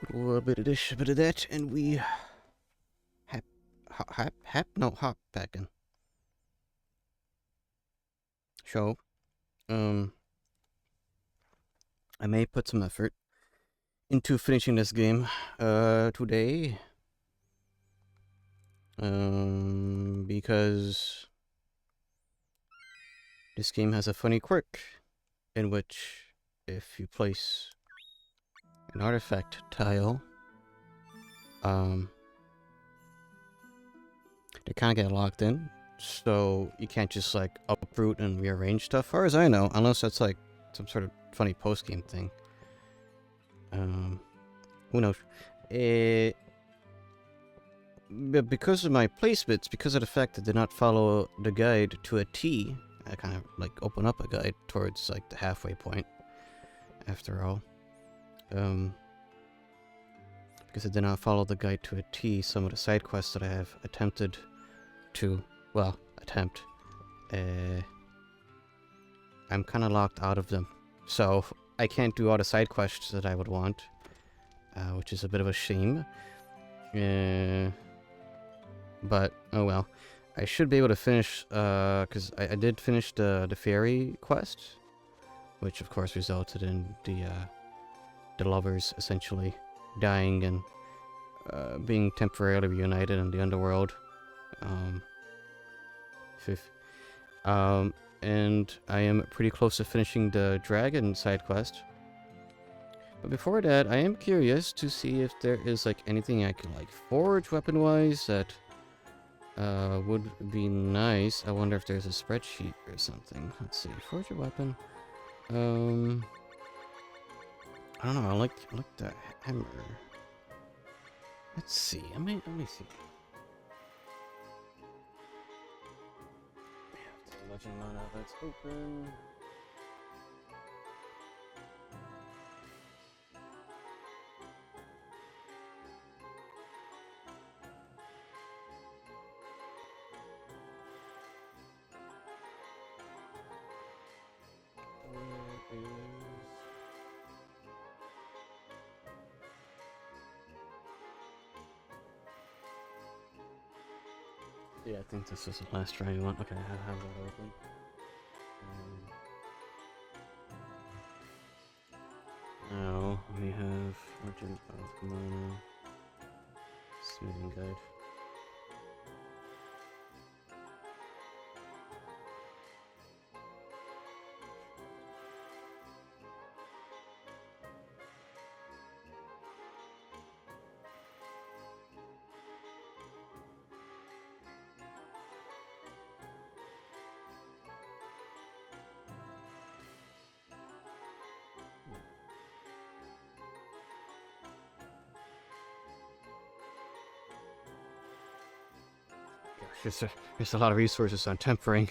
A little bit of this, a bit of that, and we hop back in. So, um, I may put some effort into finishing this game, today, because this game has a funny quirk in which if you place an artifact tile, they kind of get locked in, so you can't just like uproot and rearrange stuff, as far as I know, unless that's like some sort of funny post-game thing. Who knows? But because of my placements, because of the fact that I did not follow the guide to a T, I kind of like open up a guide towards like the halfway point, after all. Because I did not follow the guide to a T, some of the side quests that I have attempted to, well, attempt, I'm kind of locked out of them. So I can't do all the side quests that I would want, which is a bit of a shame. But, oh well. I should be able to finish, because I did finish the fairy quest, which of course resulted in the lovers essentially dying and being temporarily reunited in the underworld. And I am pretty close to finishing the dragon side quest. But before that, I am curious to see if there is like anything I can like forge weapon-wise that would be nice. I wonder if there's a spreadsheet or something. Let's see, forge a weapon. I don't know. I like the hammer. Let's see. Let me see. Legend mana that's open. Yeah, I think this is the last try you want. Okay, I have that open. Now we have Legend of Mana Smithing Guide. Gosh, there's a lot of resources on tempering.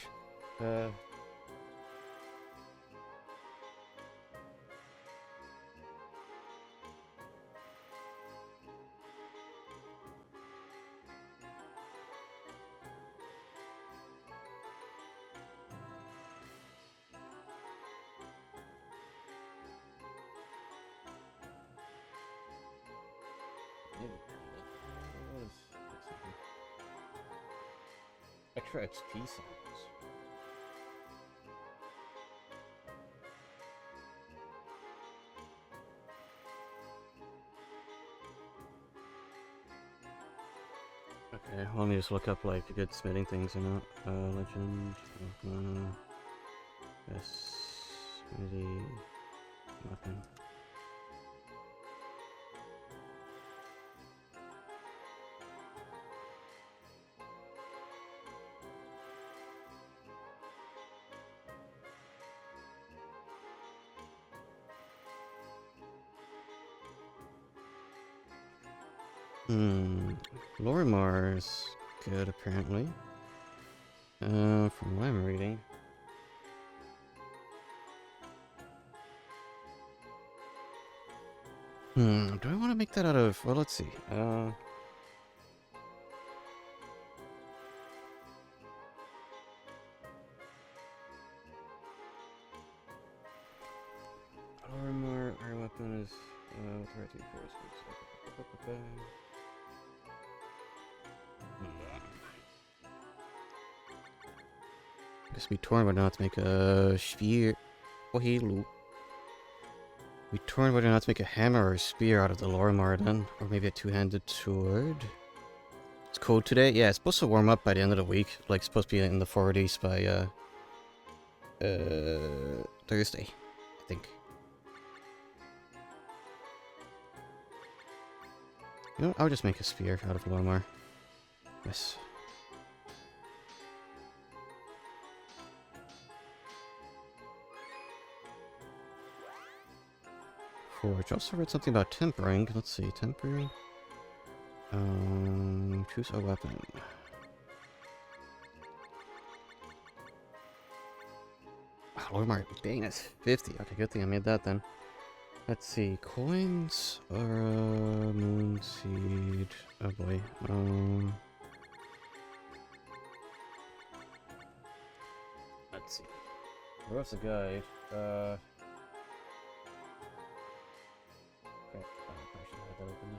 Extra XP samples. Okay, let me just look up like good smithing things or not. Legend of Mana. Yes. Smithy. Nothing. Lorimar's good apparently. From what I'm reading. Do I want to make that out of... Well, let's see. Lorimar, our weapon is... 30 first. Guess be torn whether or not to make a spear. Oh, hey, Lou. Be torn whether or not to make a hammer or a spear out of the Lormar then. Or maybe a two-handed sword. It's cold today. Yeah, it's supposed to warm up by the end of the week. Like, it's supposed to be in the 40s by, Thursday, I think. You know what? I'll just make a spear out of Lormar. Yes. Forge. Also read something about tempering. Let's see, tempering. Choose a weapon. Oh, Lormar, dang, that's 50. Okay, good thing I made that then. Let's see, coins or moon seed. Oh boy. Let's see. Where's the guide? Crap. Oh, I should have that open.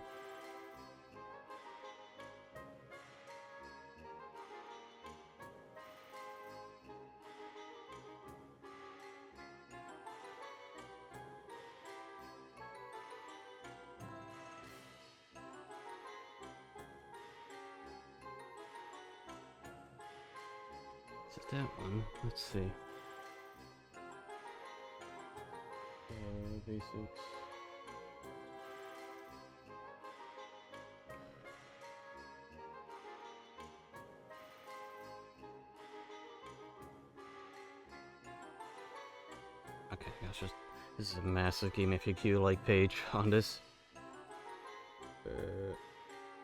Is it that one? Let's see. Basics. Okay, that's just. This is a massive game FAQ like page on this.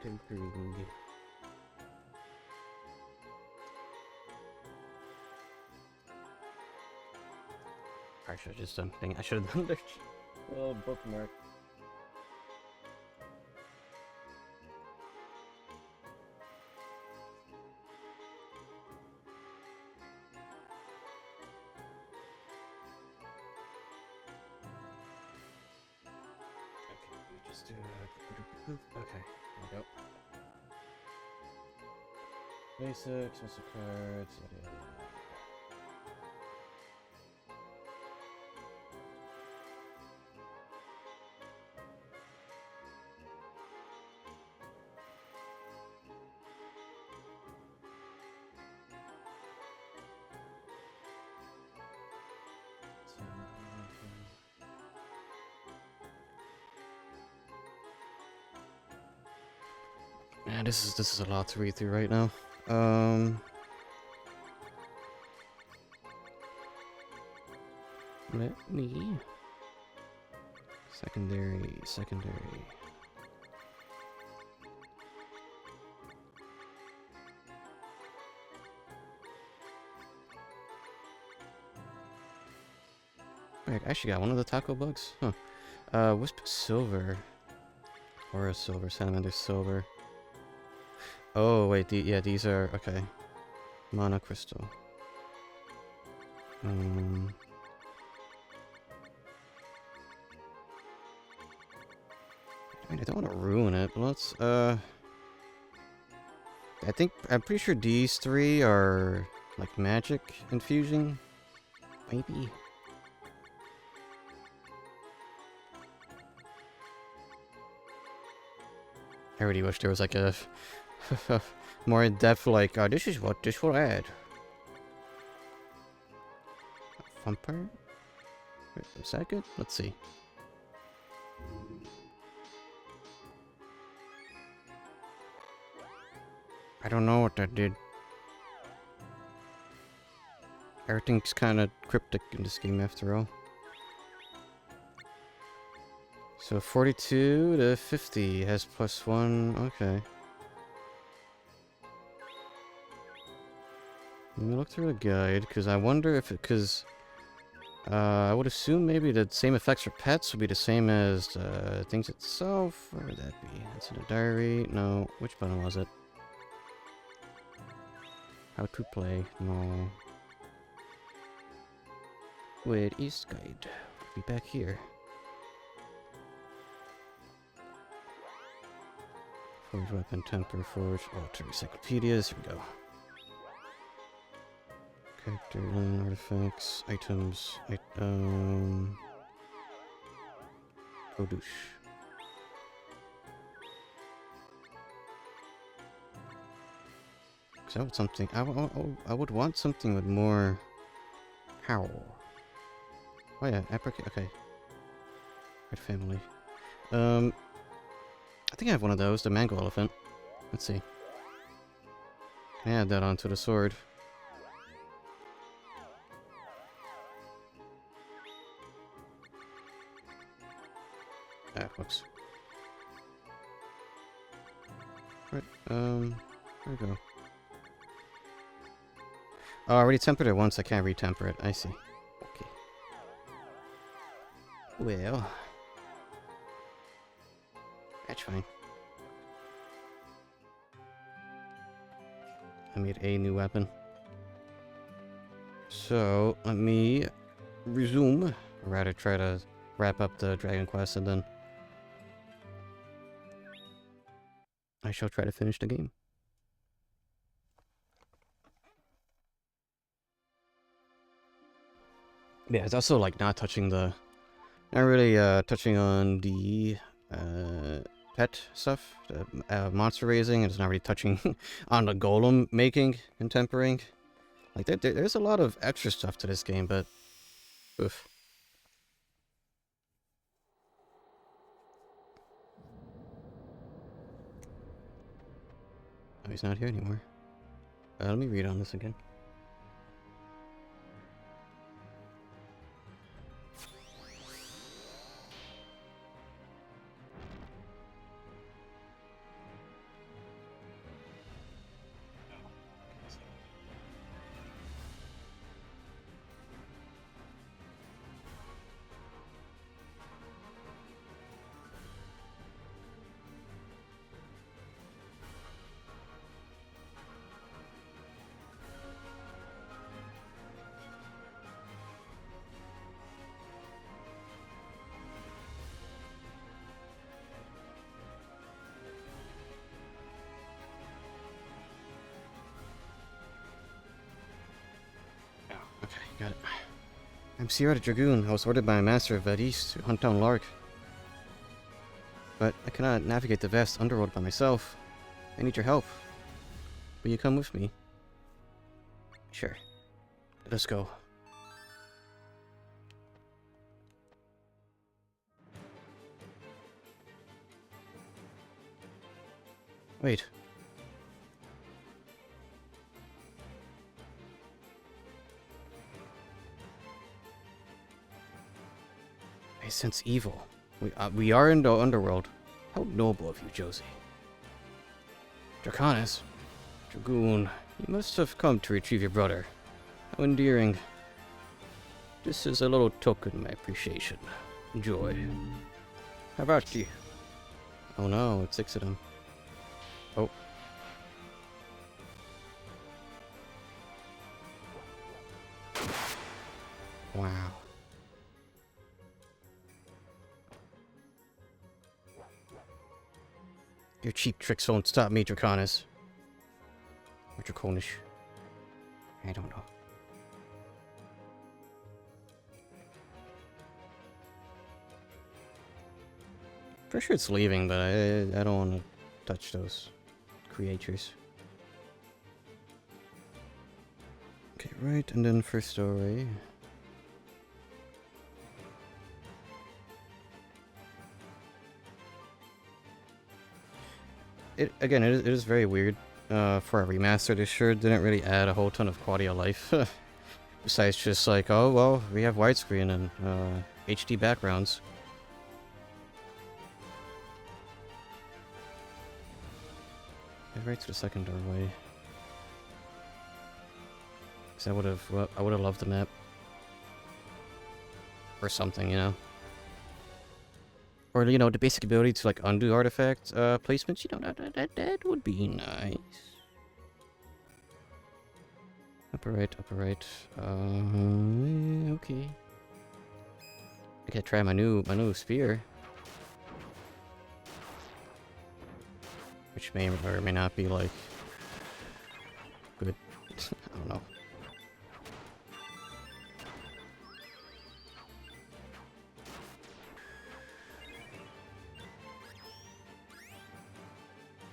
Tempering. I should have just done. Dang, I should have done this. Oh, bookmark. Okay, let me just do okay, there we go. Basics, muscle cards, yada yada yada. Man, this is a lot to read through right now. Let me secondary. Wait, I actually got one of the taco bugs. Huh. Wisp silver. Aura silver, salamander silver. Oh wait, yeah, these are okay. Mana crystal. I mean, I don't want to ruin it, but let's I'm pretty sure these three are like magic infusing. Maybe. I really wish there was like a more in-depth, like, this is what this will add. Vampire? Wait, is that good? Let's see. I don't know what that did. Everything's kind of cryptic in this game after all. So 42 to 50 has +1. Okay. Let me look through the guide, because I wonder if it, I would assume maybe the same effects for pets would be the same as things itself. Where would that be? It's in a diary. No. Which button was it? How to play. No. Where is guide? Be back here. Forge weapon, temper, forge, alter, encyclopedias. Here we go. Character, artifacts, items, produce. Because I want something. I would want something with more power. Oh yeah, apricot. Okay. Red family. I think I have one of those. The mango elephant. Let's see. Can I add that onto the sword? Ah, whoops. Right. There we go. Oh, I already tempered it once. I can't retemper it. I see. Okay. Well, that's fine. I made a new weapon. So, let me resume. Or rather, try to wrap up the Dragon Quest and then I shall try to finish the game. Yeah, it's also like not touching the... Not really touching on the pet stuff, the monster raising, and it's not really touching on the golem making and tempering. Like, there's a lot of extra stuff to this game, but... Oof. Oh, he's not here anymore. Let me read on this again. Okay, got it. I'm Sierra the Dragoon. I was ordered by a master of East to hunt down Lark. But I cannot navigate the vast underworld by myself. I need your help. Will you come with me? Sure. Let us go. Wait. I sense evil. We are in the underworld. How noble of you, Josie. Draconis. Dragoon. You must have come to retrieve your brother. How endearing. This is a little token of my appreciation. Enjoy. How about you? Oh no, it's 6 of them. Oh. Wow. Your cheap tricks won't stop me, Draconis. Or Draconish. I don't know. For sure it's leaving, but I don't want to touch those creatures. Okay, right, and then first story. It is very weird. For a remaster, this sure didn't really add a whole ton of quality of life. Besides just like, oh well, we have widescreen and HD backgrounds. Head right to the second doorway. Cause I would have loved the map. Or something, you know. Or, you know, the basic ability to, like, undo artifact placements, you know, that would be nice. Upper right, upper right. Okay. I gotta try my new spear. which may or may not be like good. I don't know.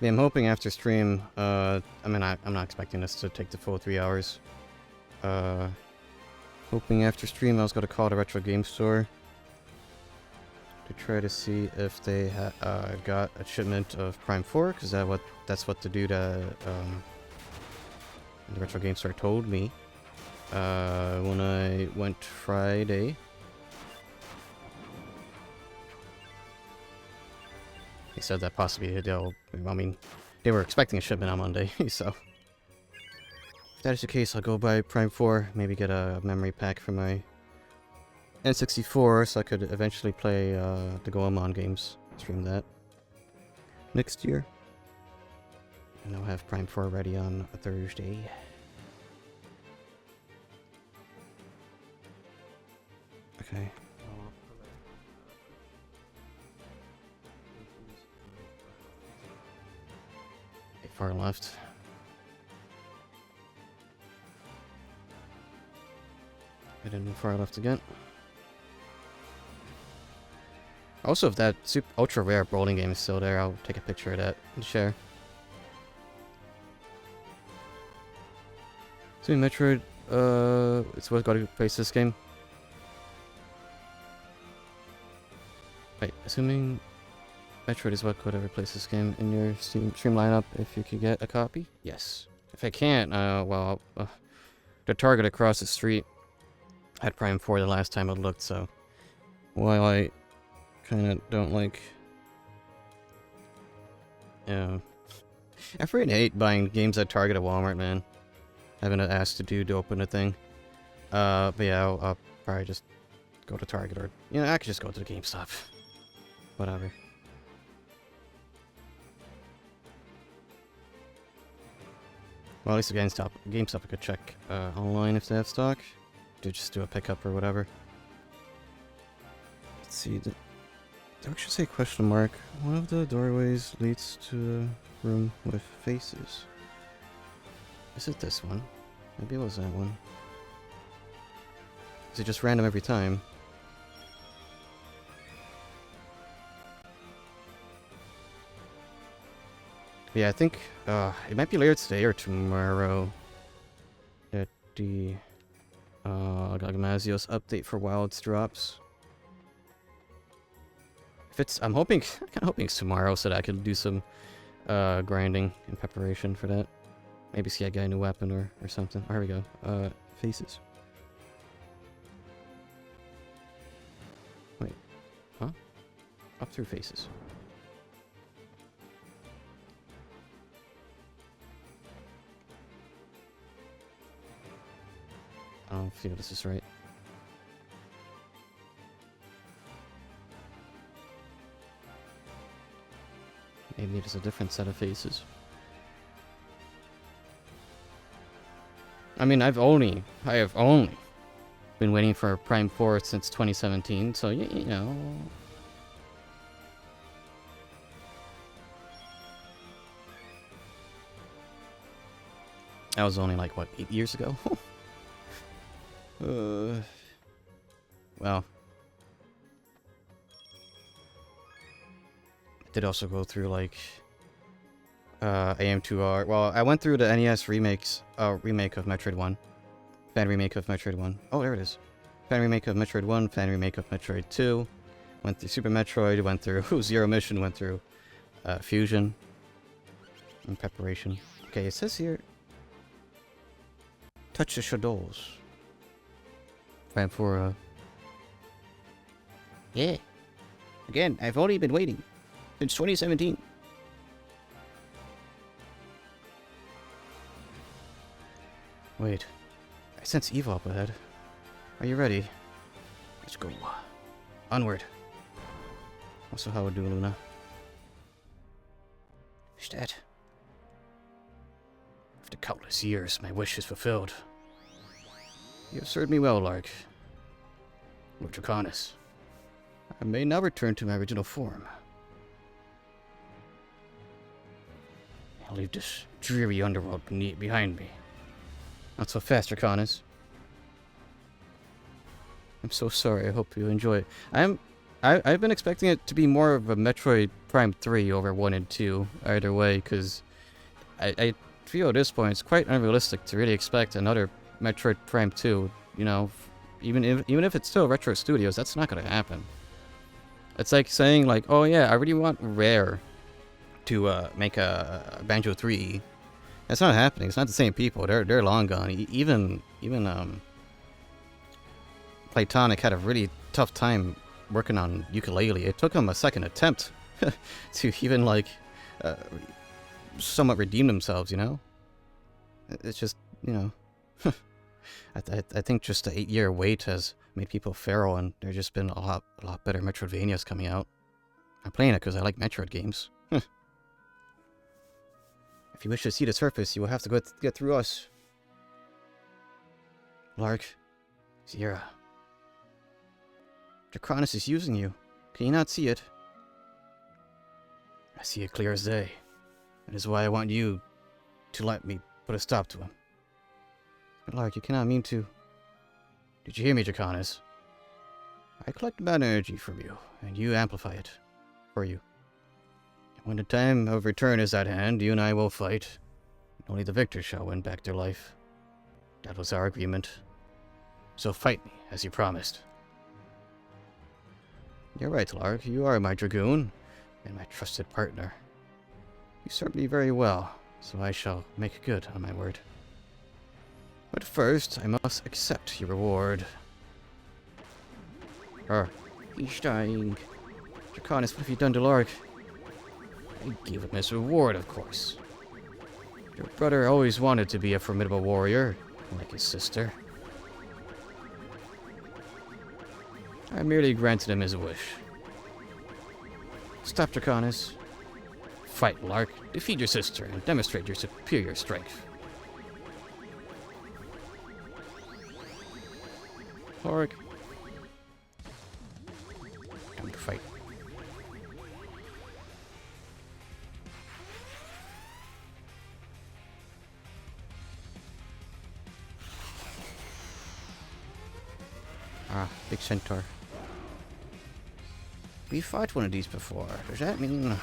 Yeah, I'm hoping after stream, I mean, I'm not expecting this to take the full 3 hours. Hoping after stream I was going to call the Retro Game Store to try to see if they got a shipment of Prime 4, because that's what the dude the Retro Game Store told me when I went Friday. He said that possibly I mean, they were expecting a shipment on Monday, so if that is the case, I'll go buy Prime 4, maybe get a memory pack for my N64 so I could eventually play the Goemon games, stream that next year. And I'll have Prime 4 ready on a Thursday. Okay. Far left. And then far left again. Also, if that ultra rare bowling game is still there, I'll take a picture of that and share. Assuming Metroid, it's what got to replace this game. Wait, assuming Metroid is what could replace this game in your stream lineup if you could get a copy? Yes. If I can't, well, the Target across the street had Prime 4 the last time I looked, so while I kind of don't like... Yeah. I freaking hate buying games at Target at Walmart, man. Having to ask the dude to open the thing. But yeah, I'll probably just go to Target, or, you know, I could just go to the GameStop. Whatever. Well, at least the GameStop I could check online if they have stock. Just do a pickup or whatever. Let's see. The dog should say question mark. One of the doorways leads to a room with faces. Is it this one? Maybe it was that one. Is it just random every time? Yeah, I think it might be later today or tomorrow that the Gagamazios update for Wilds drops. If it's, I'm kind of hoping it's tomorrow so that I can do some grinding in preparation for that. Maybe see I get a new weapon or something. Oh, here we go. Faces. Wait, huh? Up through faces. I don't feel this is right. Maybe it is a different set of faces. I mean, I have only been waiting for Prime 4 since 2017, so you know. That was only like, what, 8 years ago? Well, I did also go through like AM2R. Well, I went through the NES remake of Metroid 1, fan remake of Metroid 1. Oh, there it is. Fan remake of Metroid 1, fan remake of Metroid 2. Went through Super Metroid. Went through Zero Mission. Went through Fusion in preparation. Okay, it says here, touch the shadows. Time for yeah. Again, I've only been waiting since 2017. Wait, I sense evil up ahead. Are you ready? Let's go. Onward. Also, how would do, Luna? Instead, after countless years, my wish is fulfilled. You have served me well, Lark. Lord Draconis. I may now return to my original form. I'll leave this dreary underworld behind me. Not so fast, Draconis. I'm so sorry. I hope you enjoy it. I've been expecting it to be more of a Metroid Prime 3 over 1 and 2, either way, because I feel at this point it's quite unrealistic to really expect another Metroid Prime 2, you know, even if it's still Retro Studios, that's not going to happen. It's like saying, like, oh yeah, I really want Rare to make a Banjo 3. That's not happening. It's not the same people. They're long gone. Even Playtonic had a really tough time working on Ukulele. It took them a second attempt to even, like, somewhat redeem themselves, you know? It's just, you know... I think just the 8-year wait has made people feral, and there's just been a lot better Metroidvanias coming out. I'm playing it because I like Metroid games. If you wish to see the surface, you will have to get through us. Lark, Sierra. Draconis is using you. Can you not see it? I see it clear as day. That is why I want you to let me put a stop to him. But Lark, you cannot mean to... Did you hear me, Draconis? I collect bad energy from you, and you amplify it. For you. When the time of return is at hand, you and I will fight. Only the victor shall win back their life. That was our agreement. So fight me, as you promised. You're right, Lark. You are my dragoon, and my trusted partner. You served me very well, so I shall make good on my word. But first, I must accept your reward. He's dying. Draconis, what have you done to Lark? I gave him his reward, of course. Your brother always wanted to be a formidable warrior, like his sister. I merely granted him his wish. Stop, Draconis. Fight, Lark. Defeat your sister and demonstrate your superior strength. Lark. Time to fight. Ah, big centaur. We fought one of these before. Does that mean the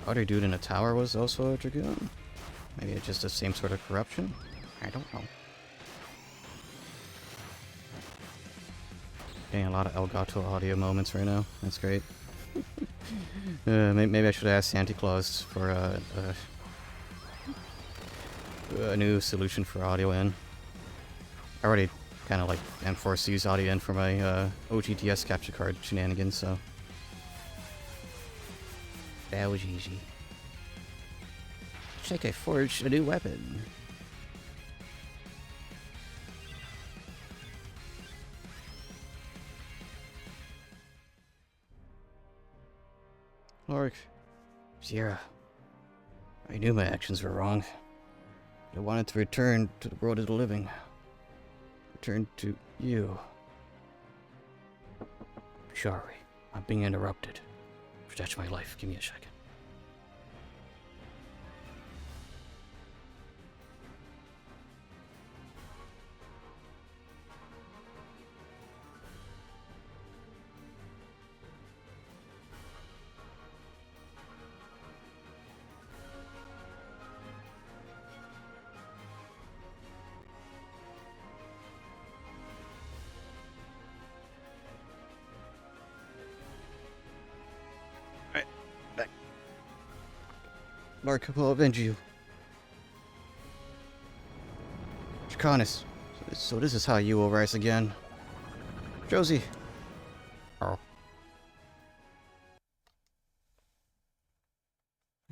other dude in the tower was also a dragoon? Maybe it's just the same sort of corruption? I don't know. Getting a lot of Elgato audio moments right now. That's great. Maybe I should ask Santa Claus for a new solution for audio in. I already kind of like enforced to use audio in for my OGTS capture card shenanigans, so that was easy. Looks like I forged a new weapon. Lark, Sierra, I knew my actions were wrong. I wanted to return to the world of the living. Return to you. Sorry, I'm being interrupted. That's my life. Give me a second. Lark will avenge you. Draconis, so this is how you will rise again. Josie. Oh.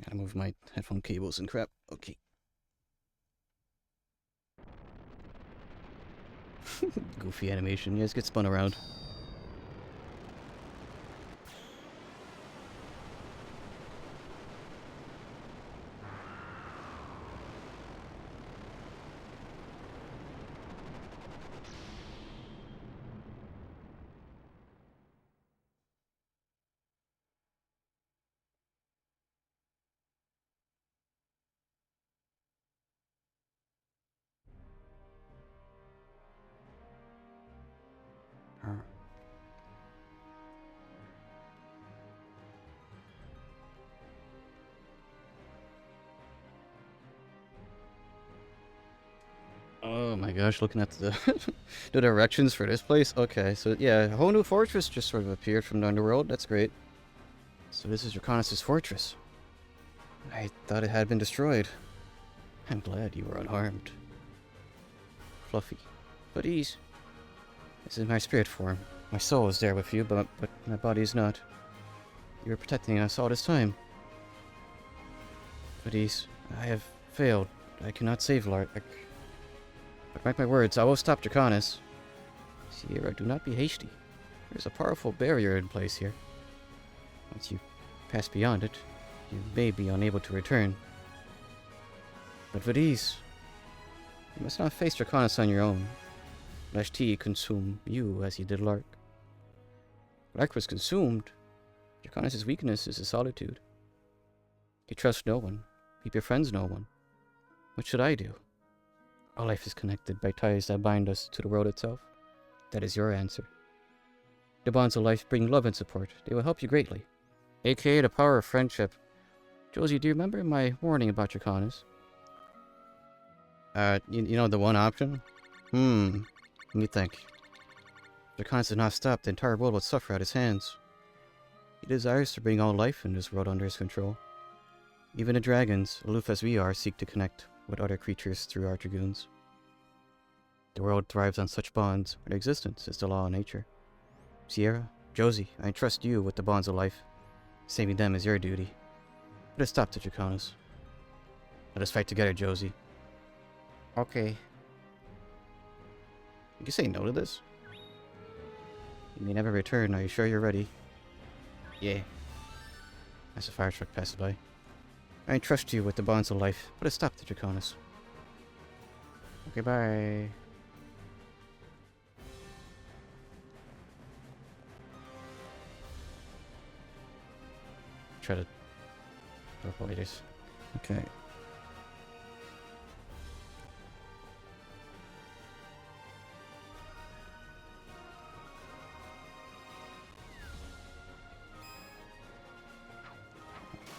Gotta move my headphone cables and crap. Okay. Goofy animation. You guys get spun around. my gosh, looking at the the directions for this place. Okay, so yeah, a whole new fortress just sort of appeared from the underworld. That's great. So this is Draconis' fortress. I thought it had been destroyed. I'm glad you were unharmed. Fluffy. Buddies. This is my spirit form. My soul is there with you, but my body is not. You were protecting us all this time. Buddies, I have failed. I cannot save Lark. But mark my words, I will stop Draconis. Sierra, do not be hasty. There's a powerful barrier in place here. Once you pass beyond it, you may be unable to return. But Vadis, you must not face Draconis on your own, lest he consume you as he did Lark. Lark was consumed. Draconis' weakness is his solitude. He trusts no one. He befriends no one. What should I do? All life is connected by ties that bind us to the world itself. That is your answer. The bonds of life bring love and support. They will help you greatly. AKA the power of friendship. Josie, do you remember my warning about Draconis? You know the one option? Let me think. Draconis did not stop, the entire world would suffer at his hands. He desires to bring all life in this world under his control. Even the dragons, aloof as we are, seek to connect with other creatures through our dragoons. The world thrives on such bonds, where their existence is the law of nature. Sierra, Josie, I entrust you with the bonds of life. Saving them is your duty. Put a stop to Draconis. Let us fight together, Josie. Okay. You can say no to this? You may never return. Are you sure you're ready? Yeah. As a fire truck passes by. I entrust you with the bonds of life. Put a stop to Draconis. Okay, bye. Try to avoid it. Okay.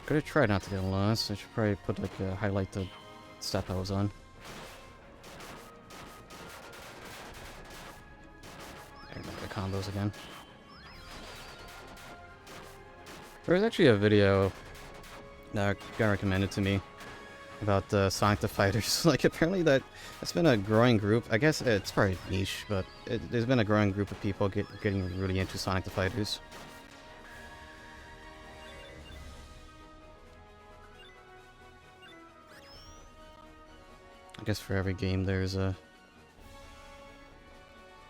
Gotta try not to get lost. I should probably put like highlight the stuff I was on. I remember the combos again. There was actually a video that got recommended to me about Sonic the Fighters. Like apparently that's been a growing group. I guess it's probably niche, but there's been a growing group of people getting really into Sonic the Fighters. I guess for every game there's a...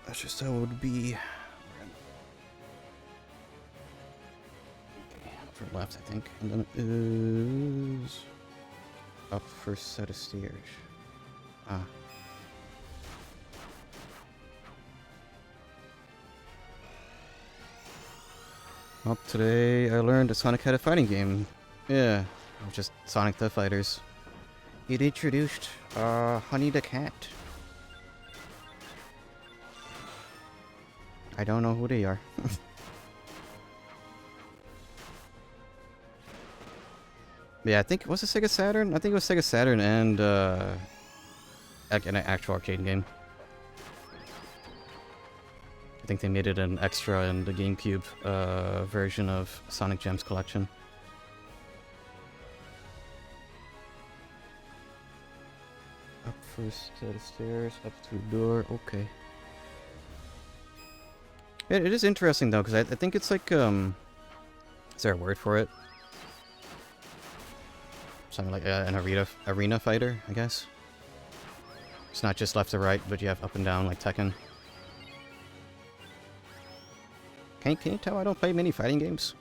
That's just how it would be. Okay, upper left I think. And then it is... Up first set of stairs. Ah. Well, today I learned that Sonic had a fighting game. Yeah, just Sonic the Fighters. It introduced Honey the Cat. I don't know who they are. Yeah, I think, was it Sega Saturn? I think it was Sega Saturn and like an actual arcade game. I think they made it an extra in the GameCube version of Sonic Gems Collection. Up first set of stairs, up to the door, okay. It is interesting though, because I think it's like, is there a word for it? Something like an arena fighter, I guess. It's not just left to right, but you have up and down like Tekken. Can you tell I don't play many fighting games?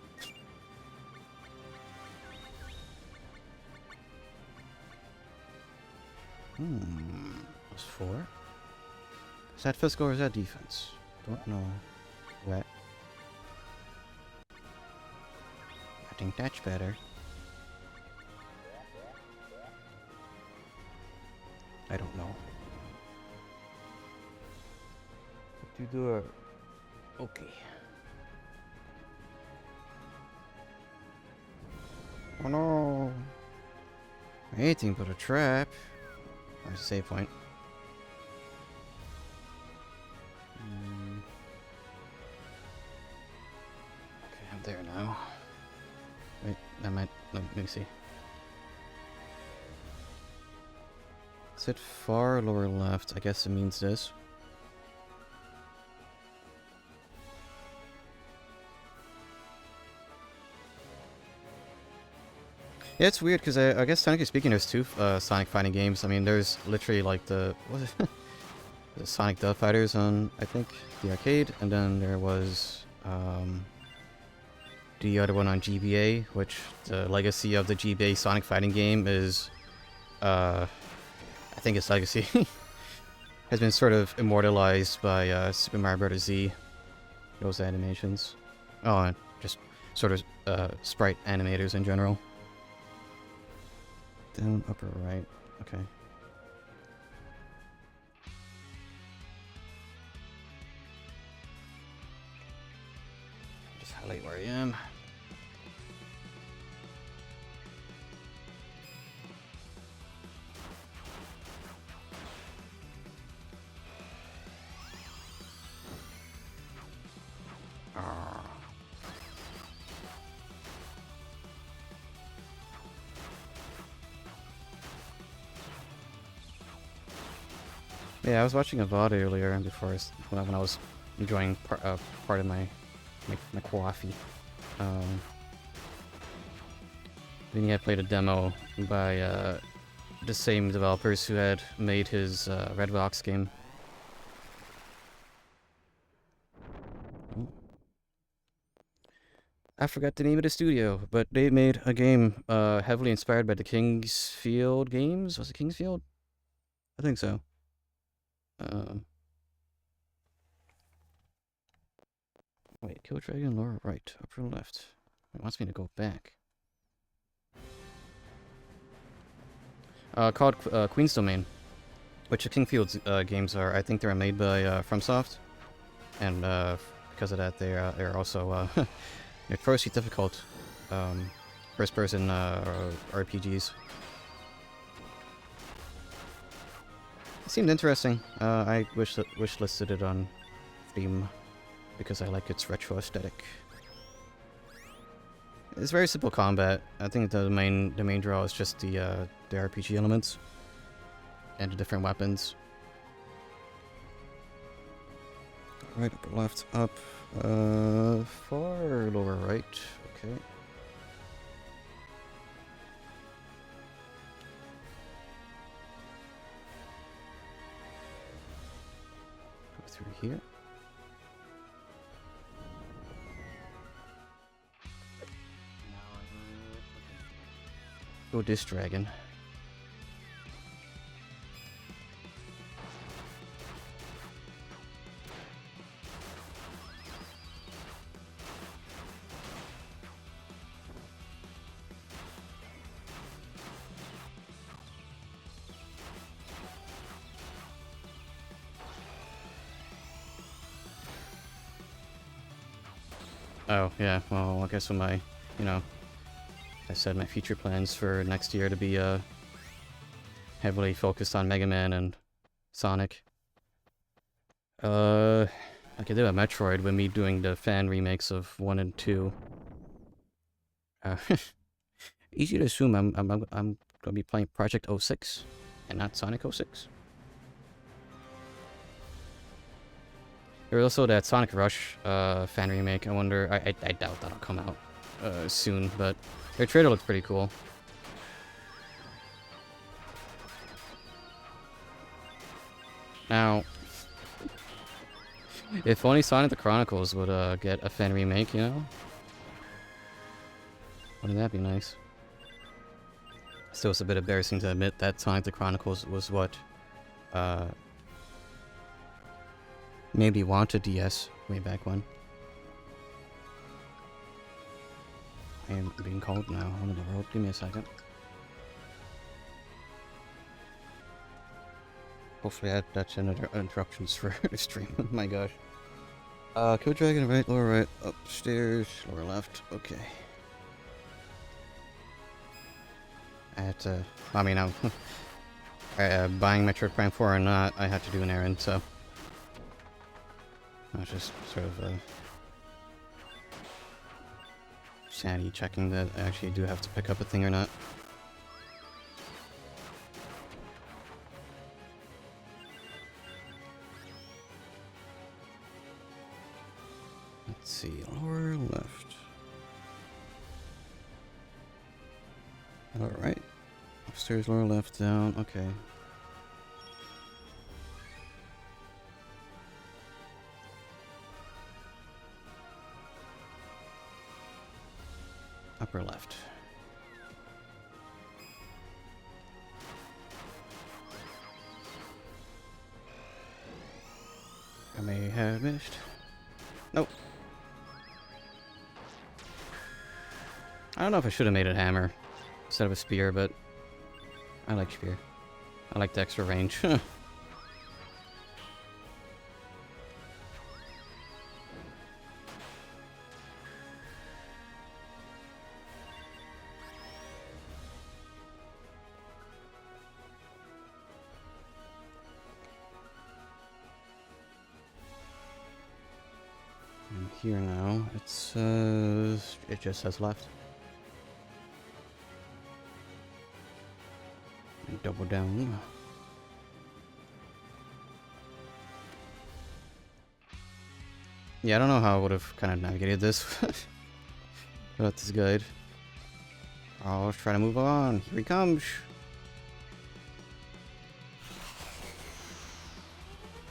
Plus 4? Is that physical or is that defense? Don't know. What? I think that's better. I don't know. What do you do? Okay. Oh no! Anything but a trap. Where's the save point? Wait, that might... Let me see. Is it far lower left? I guess it means this. Yeah, it's weird because I guess technically speaking, there's two Sonic fighting games. I mean, there's literally like the what was it? The Sonic the Fighters on I think the arcade, and then there was the other one on GBA, which the legacy of the GBA Sonic fighting game is I think its legacy has been sort of immortalized by Super Mario Bros. Z. Those animations. Oh, and just sort of sprite animators in general. Down, upper right. Okay. Just highlight where I am. Yeah, I was watching a VOD earlier before when I was enjoying part of my coffee. Then he had played a demo by the same developers who had made his Red Box game. I forgot the name of the studio, but they made a game heavily inspired by the Kingsfield games. Was it Kingsfield? I think so. Wait, Kill Dragon, lower right, upper left. It wants me to go back. Called Queen's Domain, which the Kingfield's games are. I think they're made by FromSoft, and because of that, they're also notoriously difficult first-person RPGs. It seemed interesting. I wish-listed it on Steam because I like its retro aesthetic. It's very simple combat. I think the main draw is just the RPG elements and the different weapons. Right, upper left, up, far lower right. Okay. Go through here. Go this dragon. Oh, yeah, well, I guess with my, I said my future plans for next year to be heavily focused on Mega Man and Sonic. I could do a Metroid with me doing the fan remakes of 1 and 2. Easy to assume I'm gonna be playing Project 06 and not Sonic 06. There was also that Sonic Rush fan remake. I wonder. I doubt that'll come out soon, but their trailer looks pretty cool. Now, if only Sonic the Chronicles would get a fan remake, wouldn't that be nice? Still, it's a bit embarrassing to admit that Sonic the Chronicles was what maybe wanted DS way back when. I am being called now on the road. Give me a second. Hopefully that's another interruptions for the stream. Oh my gosh. Kill Dragon right, lower right, upstairs, lower left. Okay. I had to. I mean, I'm buying Metroid Prime 4 or not. I had to do an errand, so. I was just sort of sanity checking that I actually do have to pick up a thing or not. Let's see, lower left. Alright. Upstairs, lower left, down, okay. Upper left. I may have missed. Nope. I don't know if I should have made it hammer instead of a spear, but I like spear. I like the extra range. And here now, it just says left. And double down. Yeah, I don't know how I would have kind of navigated this without this guide. Oh, let's try to move on. Here he comes.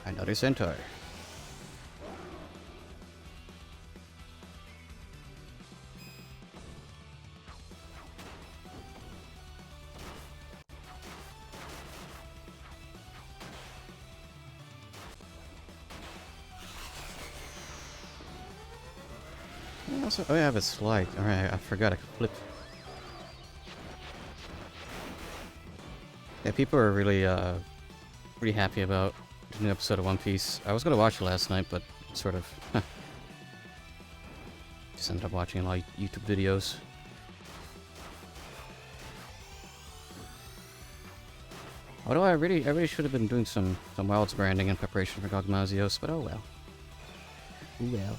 Another centaur. Also, oh, I have a slide. Alright, I forgot I could flip. Yeah, people are really, pretty happy about the new episode of One Piece. I was gonna watch it last night, but sort of, just ended up watching a lot of YouTube videos. Although I really should have been doing some Wilds branding in preparation for Gogmazios, but oh well. Oh well.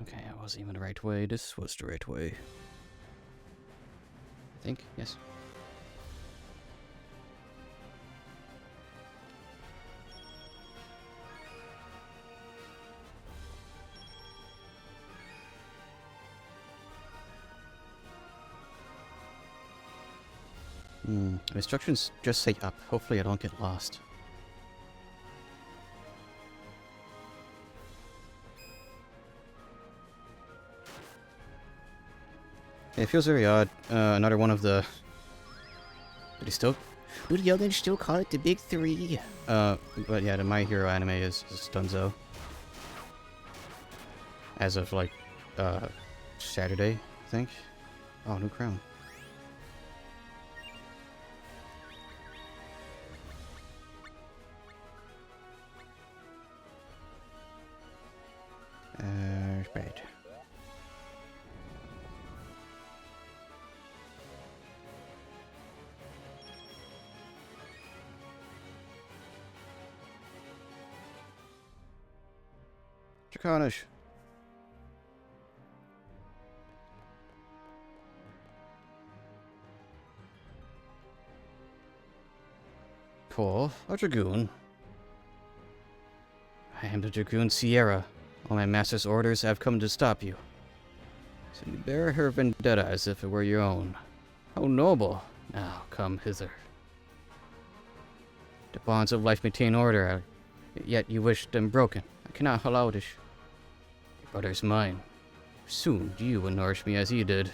Okay, I wasn't even the right way. This was the right way. I think, yes. The instructions just say up. Hopefully I don't get lost. It feels very odd. Another one of the... Did he still... Would Yogan still call it the Big Three? But yeah, the My Hero anime is Dunzo. As of, like, Saturday, I think. Oh, new crown. Right. Draconish. Cool. A Dragoon. I am the Dragoon Sierra. All my master's orders have come to stop you. So you bear her vendetta as if it were your own. How noble. Now come hither. The bonds of life maintain order, yet you wish them broken. I cannot allow this. Your brother is mine. Soon you will nourish me as he did.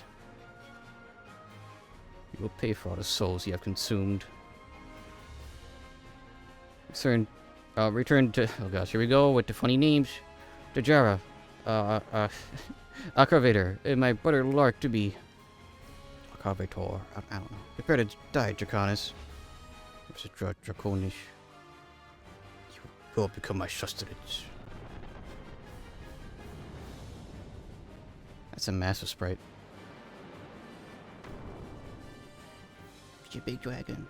You will pay for all the souls you have consumed. Return to... Oh gosh, here we go with the funny names. Dejara. Aggravator. And my brother Lark to be... Aggravator. I don't know. Prepare to die, Draconis. It's a Draconish. You will become my sustenance. That's a massive sprite. It's your big dragon.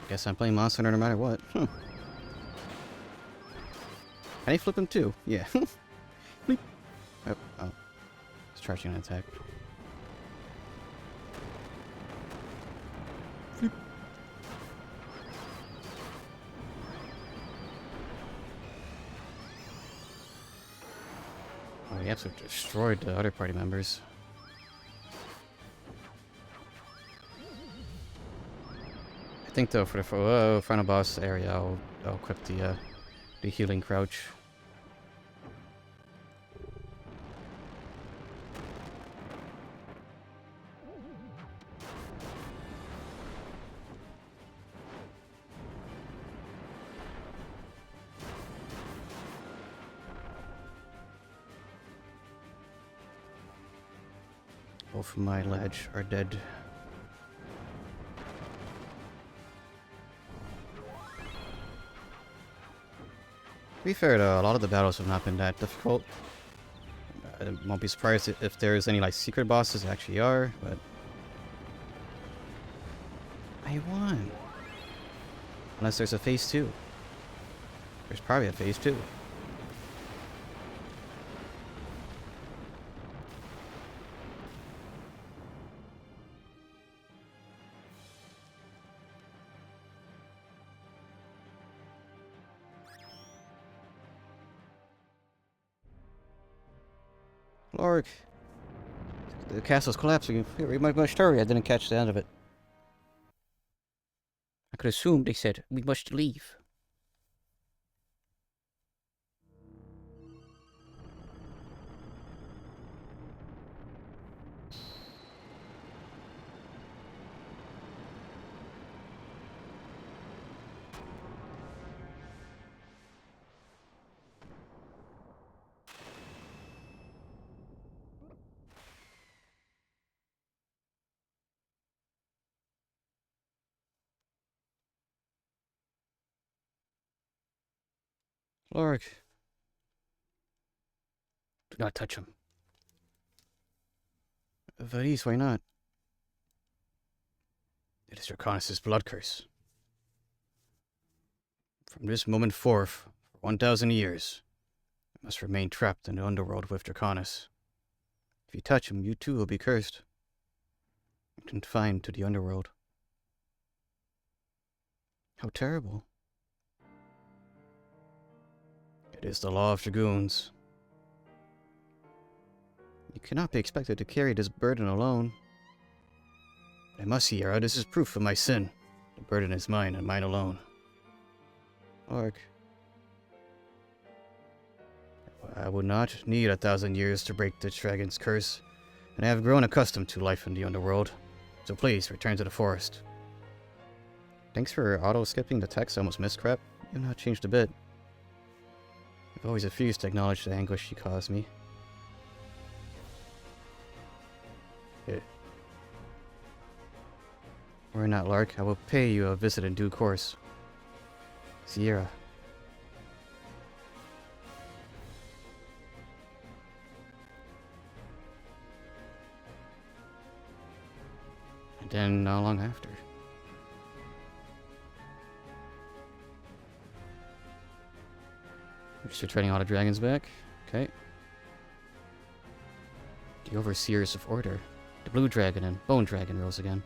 Guess I'm playing Monster Hunter no matter what. Can he flip him too? Yeah. Bleep. Oh, oh. He's charging an attack. Bleep. Oh, he absolutely destroyed the other party members. I think though for the final boss area, I'll equip the healing crouch. Both of my ledge are dead. To be fair though, a lot of the battles have not been that difficult. I won't be surprised if there's any like secret bosses that actually are, but I won. Unless there's a phase 2. There's probably a phase 2. Lork. The castle's collapsing. Read my story. I didn't catch the end of it. I could assume they said, we must leave. Lork. Do not touch him. Varys, why not? It is Draconis' blood curse. From this moment forth, for 1,000 years, you must remain trapped in the underworld with Draconis. If you touch him, you too will be cursed. And confined to the underworld. How terrible. It is the law of dragoons. You cannot be expected to carry this burden alone. I must, Sierra. This is proof of my sin. The burden is mine and mine alone. Orc. I would not need 1,000 years to break the dragon's curse, and I have grown accustomed to life in the underworld. So please, return to the forest. Thanks for auto-skipping the text. I almost missed crap. You have not changed a bit. I've always refused to acknowledge the anguish she caused me. Worry not, Lark. I will pay you a visit in due course. Sierra. And then not long after. We're just returning all the dragons back. Okay. The Overseers of Order. The Blue Dragon and Bone Dragon rose again.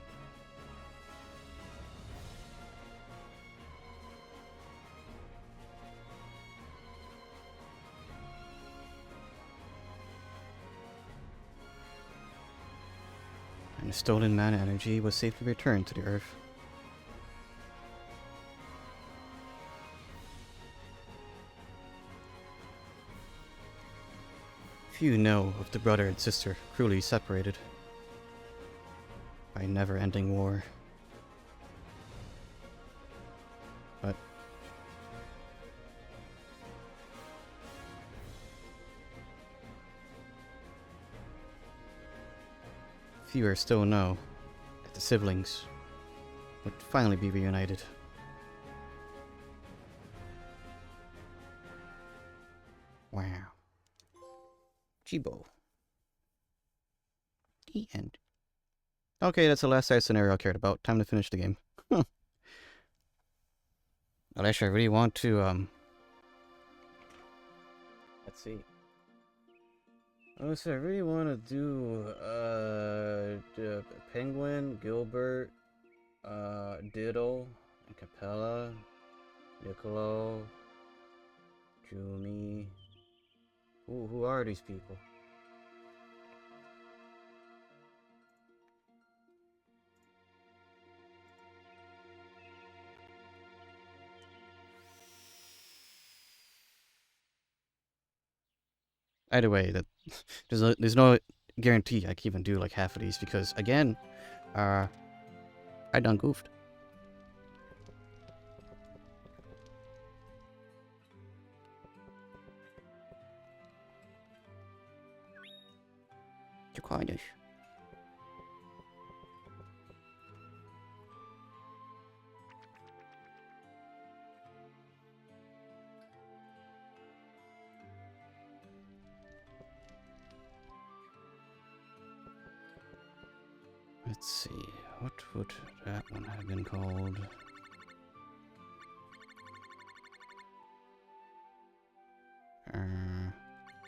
And the stolen mana energy was safely returned to the Earth. Few know of the brother and sister cruelly separated by a never-ending war. But fewer still know that the siblings would finally be reunited. Wow. Chibo. The end. Okay, that's the last side scenario I cared about. Time to finish the game. Unless I really want to, let's see. Unless I really want to do, Penguin, Gilbert, Diddle, and Capella, Niccolo, Jumi. Who are these people? Either way, that there's no guarantee I can even do like half of these because again, I done goofed. Let's see, what would that one have been called?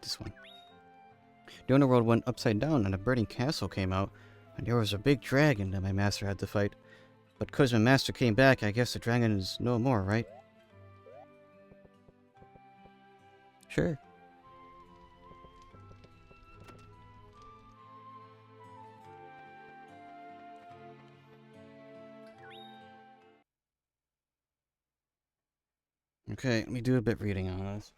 This one. The underworld went upside down and a burning castle came out, and there was a big dragon that my master had to fight. But because my master came back, I guess the dragon is no more, right? Sure. Okay, let me do a bit reading on this.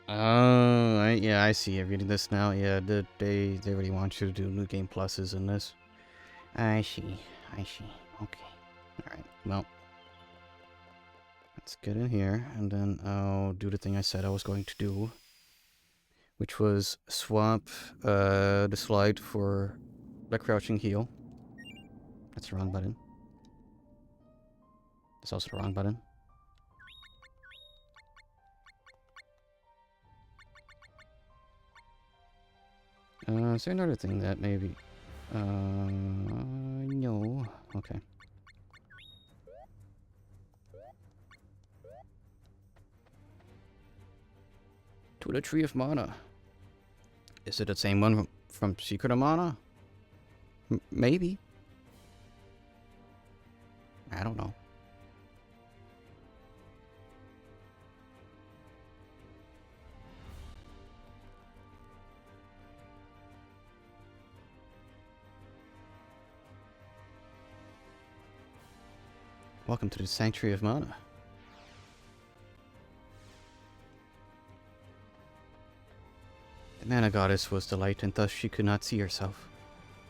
Oh, yeah, I see. I'm reading this now. Yeah, they really want you to do new game pluses in this. I see. Okay. Alright, well. Let's get in here, and then I'll do the thing I said I was going to do. Which was swap the slide for the crouching heal. That's the wrong button. That's also the wrong button. Is there another thing that maybe... no. Okay. To the Tree of Mana. Is it the same one from Secret of Mana? Maybe. I don't know. Welcome to the Sanctuary of Mana. The Mana Goddess was the light, and thus she could not see herself.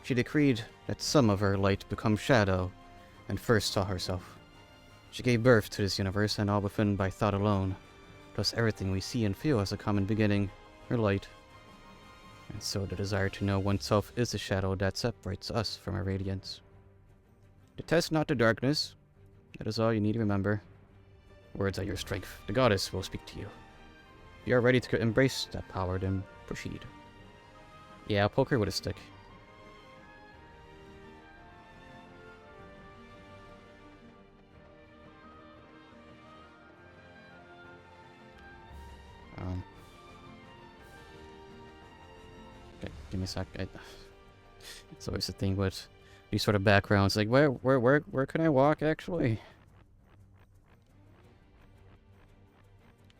She decreed that some of her light become shadow, and first saw herself. She gave birth to this universe, and all within by thought alone. Thus everything we see and feel has a common beginning, her light. And so the desire to know oneself is the shadow that separates us from our radiance. Detest not the darkness. That is all you need to remember. Words are your strength. The goddess will speak to you. If you are ready to embrace that power, then proceed. Yeah, I'll poke her with a stick. Okay, give me a sec. It's always the thing with these sort of backgrounds. Like, where can I walk, actually?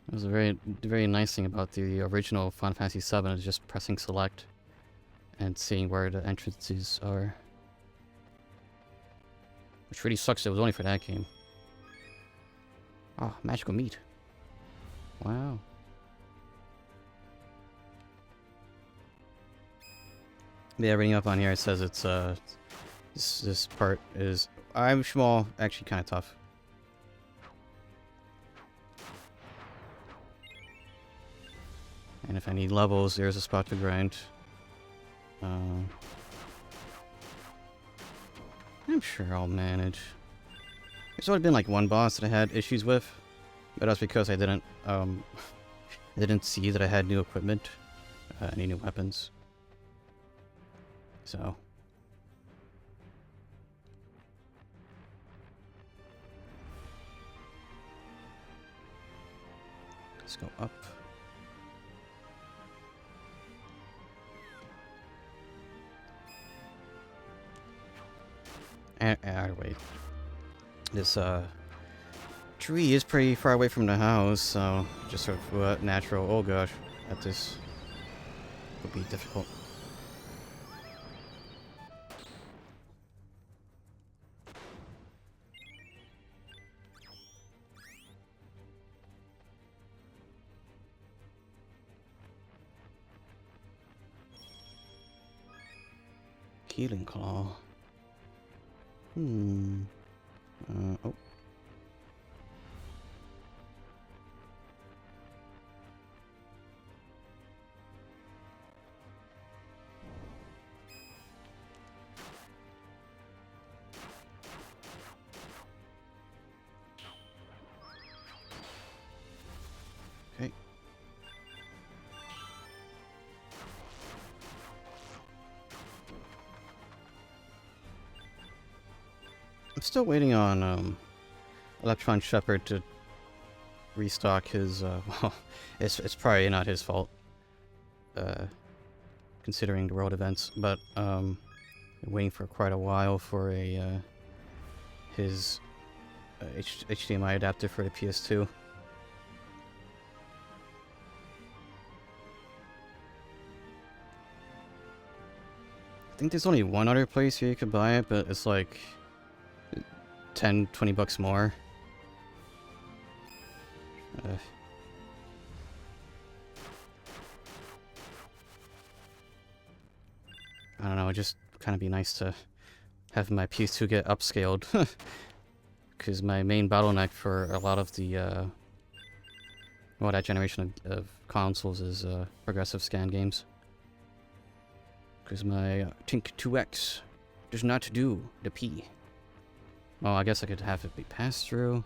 It was a very nice thing about the original Final Fantasy VII is just pressing select and seeing where the entrances are. Which really sucks it was only for that game. Oh, magical meat. Wow. Yeah, reading up on here, it says it's this part is I'm small, actually kind of tough. And if I need levels, there's a spot to grind. I'm sure I'll manage. There's only been like one boss that I had issues with, but that's because I didn't I didn't see that I had new equipment, any new weapons. So let's go up. Wait. This tree is pretty far away from the house, so just sort of natural. Oh gosh, that this would be difficult. Healing claw. Oh. Okay. I'm still waiting on Electron Shepherd to restock his well, it's probably not his fault considering the world events, but been waiting for quite a while for a his HDMI adapter for the PS2. I think there's only one other place here you could buy it, but it's like 10-20 bucks more. I don't know, it'd just kind of be nice to have my PS2 get upscaled. Because my main bottleneck for a lot of the, well, that generation of consoles is progressive scan games. Because my Tink 2X does not do the P. Well, I guess I could have it be passed through.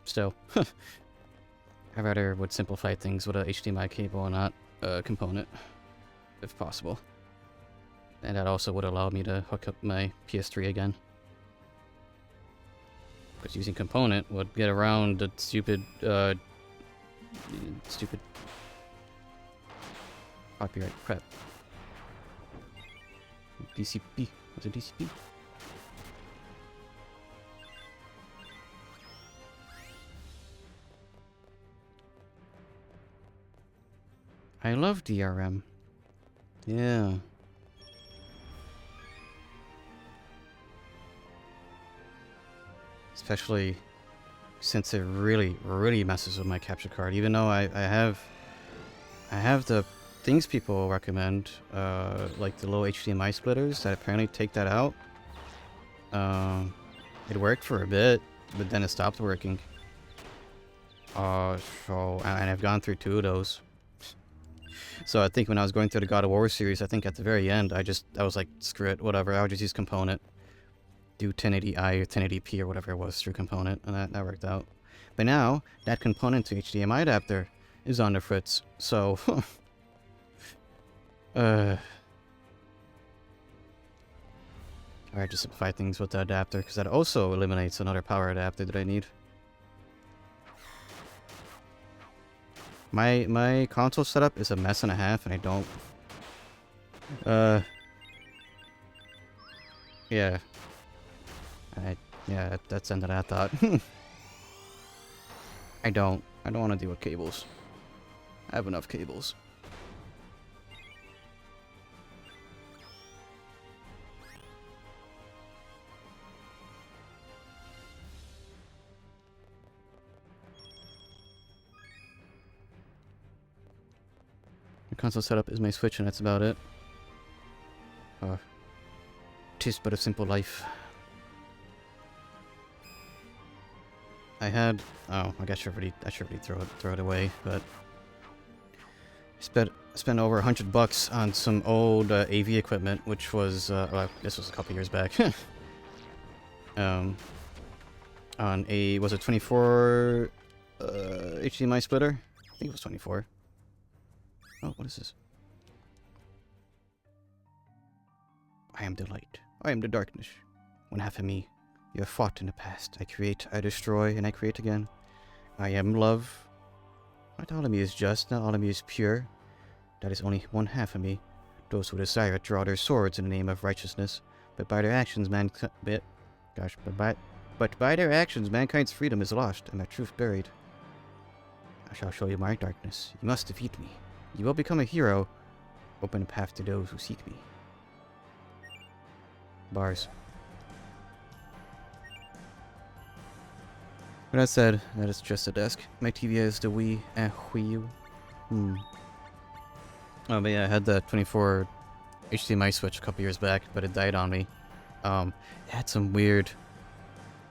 Still, I rather would simplify things with a HDMI cable and not a component, if possible. And that also would allow me to hook up my PS3 again. Because using component would get around the stupid copyright crap. DCP. Was it DCP? I love DRM. Yeah. Especially since it really, really messes with my capture card. Even though I have the things people recommend, like the low HDMI splitters that apparently take that out. It worked for a bit, but then it stopped working. And I've gone through 2 of those. So I think when I was going through the God of War series, I think at the very end, I was like, screw it, whatever, I'll just use component. Do 1080i or 1080p or whatever it was through component, and that worked out. But now, that component to HDMI adapter is on the fritz, so... I had to simplify things with the adapter, because that also eliminates another power adapter that I need. My console setup is a mess and a half, and I don't... Yeah. Yeah, that's ended that thought. I don't want to deal with cables. I have enough cables. The console setup is my Switch, and that's about it. 'Tis but a simple life. I had... Oh, I guess I should really throw it away, but... I spent over $100 on some old AV equipment, which was... well, this was a couple years back. On a... Was it 24... HDMI splitter? I think it was 24. Oh, what is this? I am the light. I am the darkness. One half of me. You have fought in the past. I create, I destroy, and I create again. I am love. Not all of me is just, not all of me is pure. That is only one half of me. Those who desire it draw their swords in the name of righteousness, but by their actions, but by their actions, mankind's freedom is lost, and their truth buried. I shall show you my darkness. You must defeat me. You will become a hero. Open a path to those who seek me. Bars. With that said, that is just a desk. My TV is the Wii U. Oh, but yeah, I had the 24 HDMI switch a couple years back, but it died on me. It had some weird...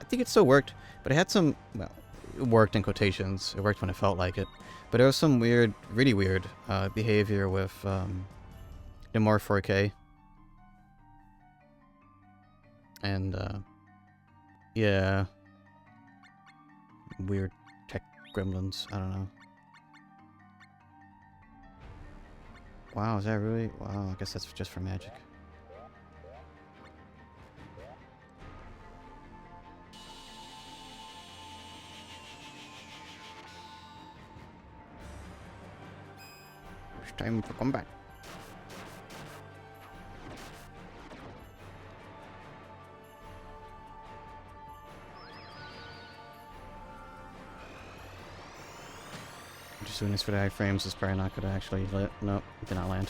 I think it still worked, but it had some... Well, it worked in quotations. It worked when it felt like it. But there was some weird, really weird behavior with the more 4K. And, yeah... Weird tech gremlins. I don't know. Wow, is that really? Wow, I guess that's just for magic. It's time for combat. Just doing this for the iframes is probably not going to actually lit. Nope, it cannot land.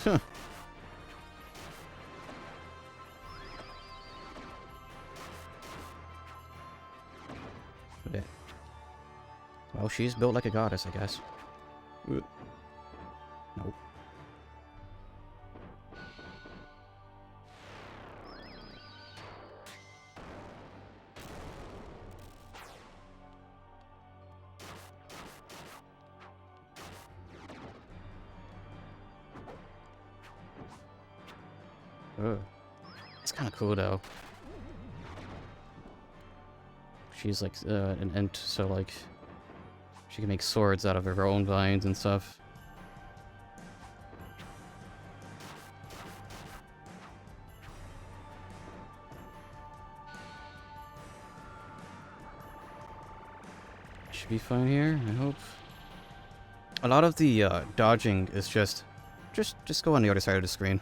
Yeah. Well, she's built like a goddess, I guess. Nope. Ugh. It's kind of cool though. She's like an ent, so like she can make swords out of her own vines and stuff. Should be fine here, I hope. A lot of the dodging is just go on the other side of the screen.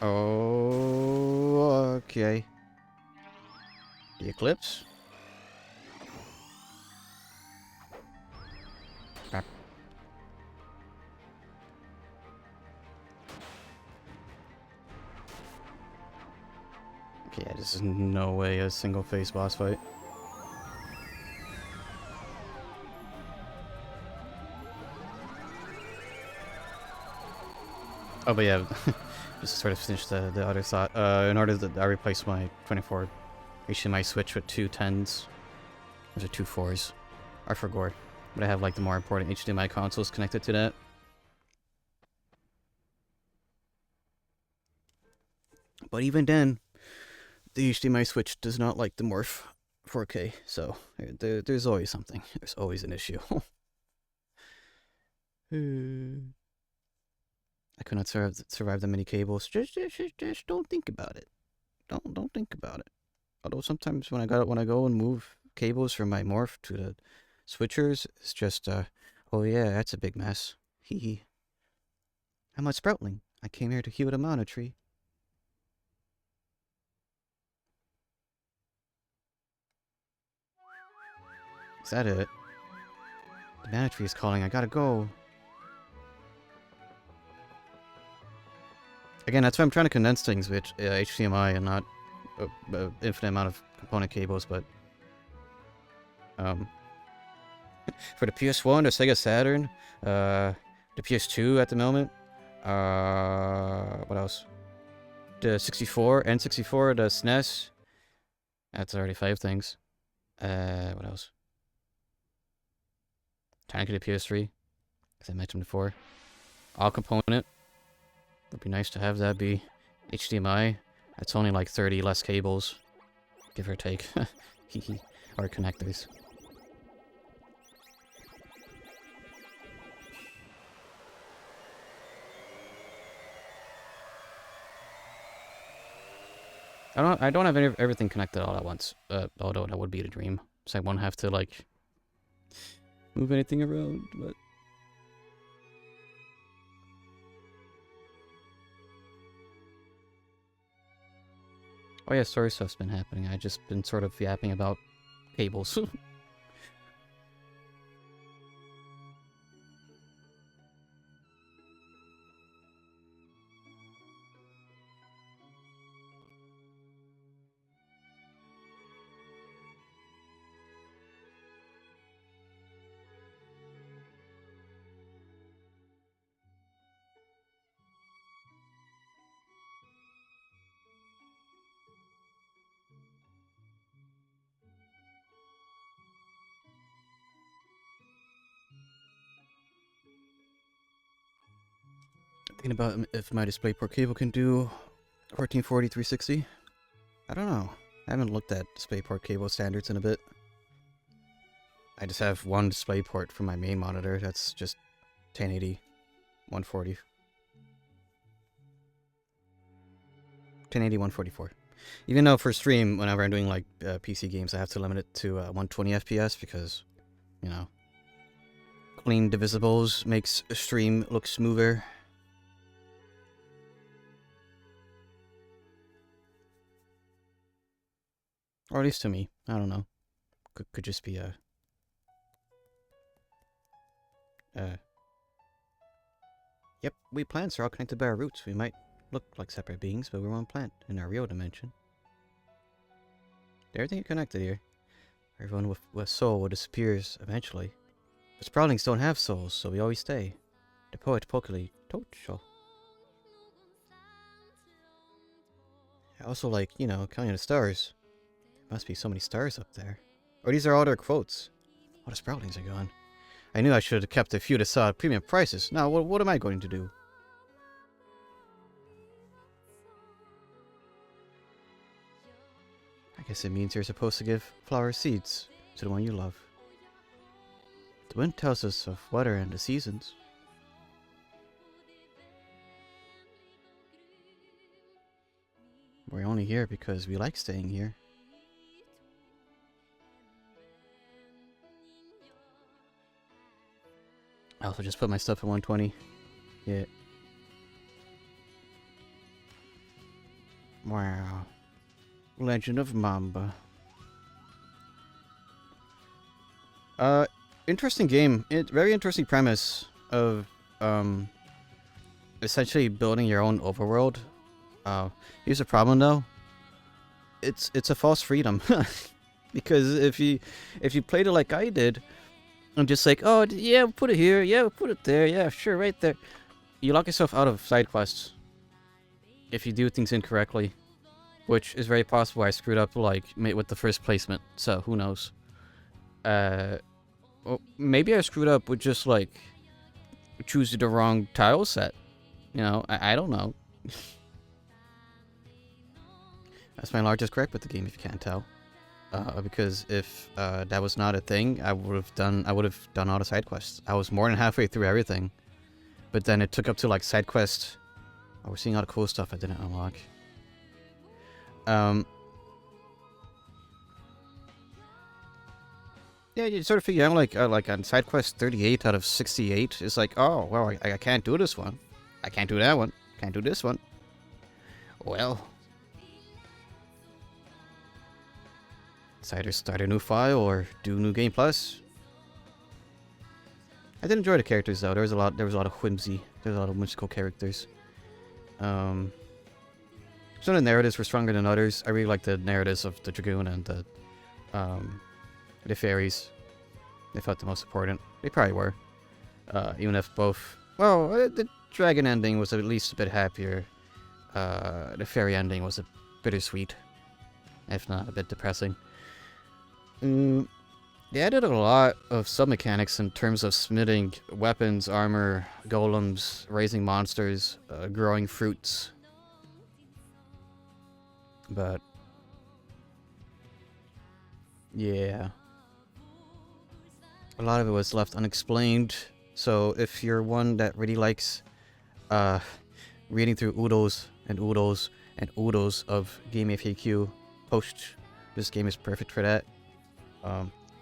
Oh, okay. The eclipse? Crap. Okay, yeah, this is no way a single face boss fight. Oh, but yeah, just to sort of finish the other thought. In order that I replace my 24 HDMI switch with two 10s. Those are two 4s. I forgot. But I have like the more important HDMI consoles connected to that. But even then, the HDMI switch does not like the morph 4K. So there's always something. There's always an issue. I could not survive the many cables. Just don't think about it. Don't think about it. Although sometimes when I go and move cables from my morph to the switchers, it's just oh yeah, that's a big mess. Hee hee. I'm a sproutling. I came here to heal the mana tree. Is that it? The mana tree is calling. I gotta go. Again, that's why I'm trying to condense things with HDMI and not infinite amount of component cables, but for the PS1, the Sega Saturn, the PS2 at the moment, what else? The 64, N64, the SNES. That's already 5 things. What else? Technically the PS3, as I mentioned before. All component. Would be nice to have that be HDMI. It's only like 30 less cables, give or take. Or connectors. I don't have everything connected all at once. Although that would be the dream. So I won't have to like move anything around, but oh yeah, story stuff's been happening. I just been sort of yapping about cables. Thinking about if my DisplayPort cable can do 1440 360. I don't know. I haven't looked at DisplayPort cable standards in a bit. I just have one DisplayPort for my main monitor. That's just 1080, 140. 1080, 144. Even though for stream, whenever I'm doing like PC games, I have to limit it to 120 FPS because, you know, clean divisibles makes a stream look smoother. Or at least to me. I don't know. Could just be a... Yep, we plants are all connected by our roots. We might look like separate beings, but we're one plant in our real dimension. Everything is connected here. Everyone with a soul disappears eventually. But Sproutlings don't have souls, so we always stay. The poet Pokely Tocho. I also like, you know, counting the stars. Must be so many stars up there. Or these are all their quotes. All the Sproutlings are gone. I knew I should have kept a few to sell at premium prices. Now, what am I going to do? I guess it means you're supposed to give flower seeds to the one you love. The wind tells us of weather and the seasons. We're only here because we like staying here. I also just put my stuff at 120. Yeah. Wow. Legend of Mamba. Interesting game. Very interesting premise of, essentially building your own overworld. Here's the problem though. It's a false freedom. Because if you played it like I did, I'm just like, oh, yeah, put it here, yeah, put it there, yeah, sure, right there. You lock yourself out of side quests if you do things incorrectly, which is very possible. I screwed up, like, with the first placement, so who knows. Well, maybe I screwed up with just, like, choosing the wrong tile set. You know, I don't know. That's my largest gripe with the game, if you can't tell. Because if that was not a thing, I would have done all the side quests. I was more than halfway through everything, but then it took up to like side quest. Oh, we're seeing all the cool stuff I didn't unlock. Yeah, you sort of figure out like on side quest 38 out of 68, it's like, oh well, I can't do this one, I can't do that one, can't do this one. Well. It's either start a new file or do new game plus. I did enjoy the characters though. There was a lot of whimsy. There's a lot of whimsical characters. Some of the narratives were stronger than others. I really like the narratives of the Dragoon and the fairies. They felt the most important. They probably were. Even if both... Well, the dragon ending was at least a bit happier. The fairy ending was a bittersweet, if not a bit depressing. They added a lot of sub-mechanics in terms of smithing, weapons, armor, golems, raising monsters, growing fruits. But... yeah. A lot of it was left unexplained, so if you're one that really likes reading through oodles and oodles and oodles of game FAQ post, this game is perfect for that.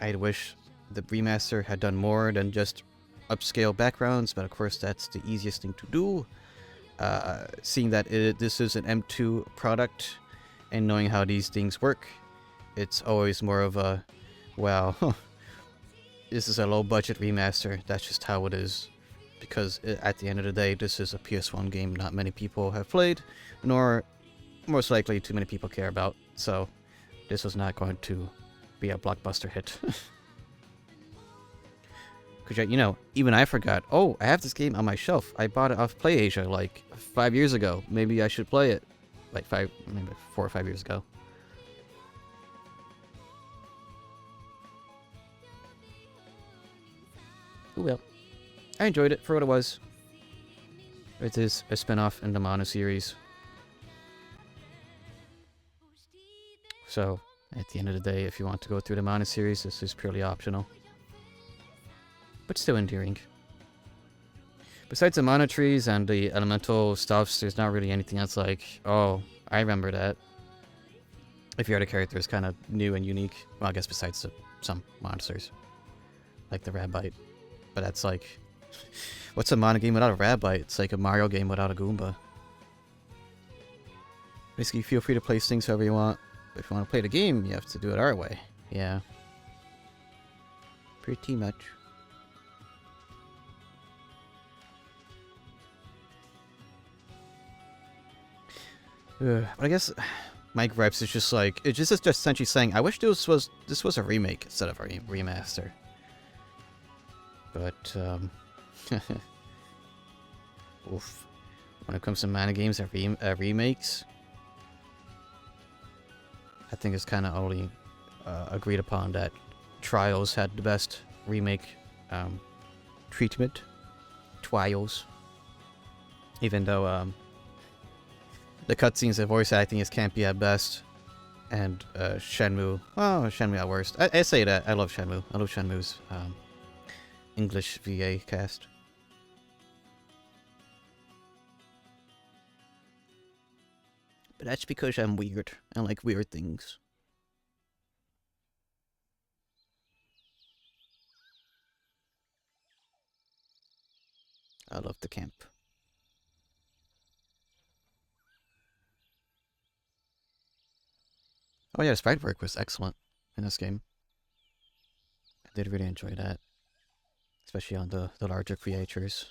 I'd wish the remaster had done more than just upscale backgrounds, but of course that's the easiest thing to do. Seeing that this is an M2 product and knowing how these things work, it's always more of a, well, this is a low-budget remaster. That's just how it is. Because at the end of the day, this is a PS1 game not many people have played, nor most likely too many people care about. So this was not going to be a blockbuster hit. Because, you know, even I forgot, oh, I have this game on my shelf. I bought it off PlayAsia like 5 years ago. Maybe I should play it. Like maybe 4 or 5 years ago. Oh well. I enjoyed it for what it was. It is a spin-off in the Mana series. So, at the end of the day, if you want to go through the Mana series, this is purely optional. But still endearing. Besides the mana trees and the elemental stuffs, there's not really anything that's like, oh, I remember that. If your other character is kind of new and unique. Well, I guess besides some monsters. Like the Rabbite. But that's like... what's a mana game without a Rabbite? It's like a Mario game without a Goomba. Basically, feel free to place things however you want. But if you want to play the game, you have to do it our way. Yeah. Pretty much. But I guess my gripes is just like, it's just essentially saying, I wish this was a remake instead of a remaster. But oof. When it comes to mana games and remakes, I think it's kind of only agreed upon that Trials had the best remake treatment. Trials. Even though the cutscenes and voice acting is campy at best. And Shenmue, well, Shenmue at worst. I say that, I love Shenmue. I love Shenmue's English VA cast. But that's because I'm weird. I like weird things. I love the camp. Oh yeah, the sprite work was excellent in this game. I did really enjoy that. Especially on the larger creatures.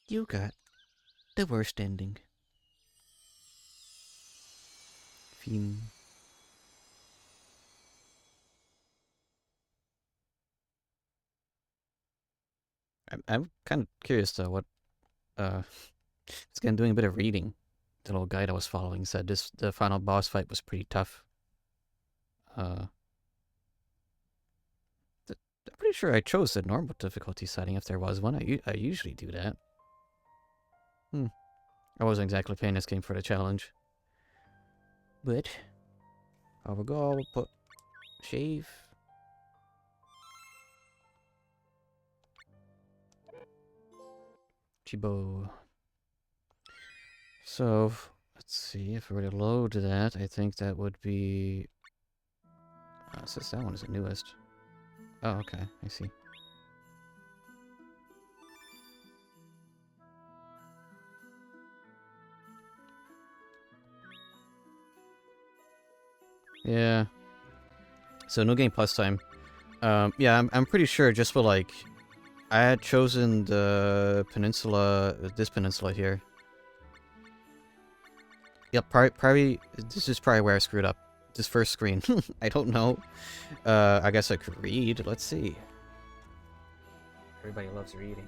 You got the worst ending. Fiend. I'm kind of curious though what it's again doing a bit of reading. The little guide I was following said the final boss fight was pretty tough. I'm pretty sure I chose the normal difficulty setting if there was one. I usually do that. I wasn't exactly playing this game for the challenge. But I will go, we'll put shave. Chibo. So, let's see, if we were to load that, I think that would be... it says that one is the newest. Oh, okay, I see. Yeah. So no game plus time. Yeah, I'm pretty sure just for like, I had chosen the peninsula, this peninsula here. Yep, probably, this is probably where I screwed up. This first screen. I don't know. I guess I could read. Let's see. Everybody loves reading.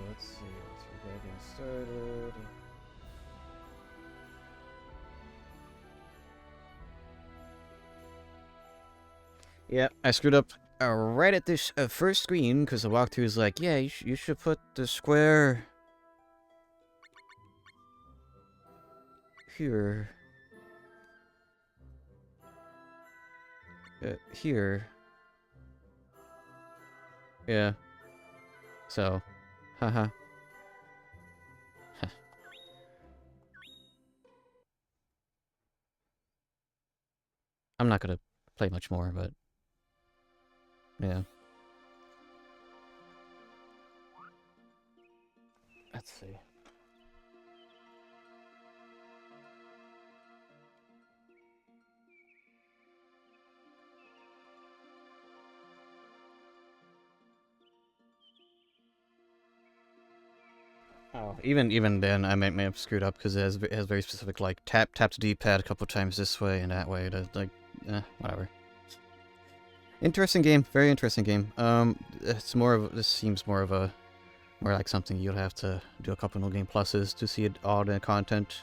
Let's see. Let's getting started. Yeah, I screwed up right at this first screen because the walkthrough is like, yeah, you should put the square here. Here. Yeah. So, haha. I'm not gonna play much more, but yeah. Let's see. Oh, even then, I may have screwed up because it has very specific like tap the D-pad a couple times this way and that way to like, whatever. Interesting game, very interesting game. It's more of this seems more like something you'll have to do a couple no game pluses to see all the content,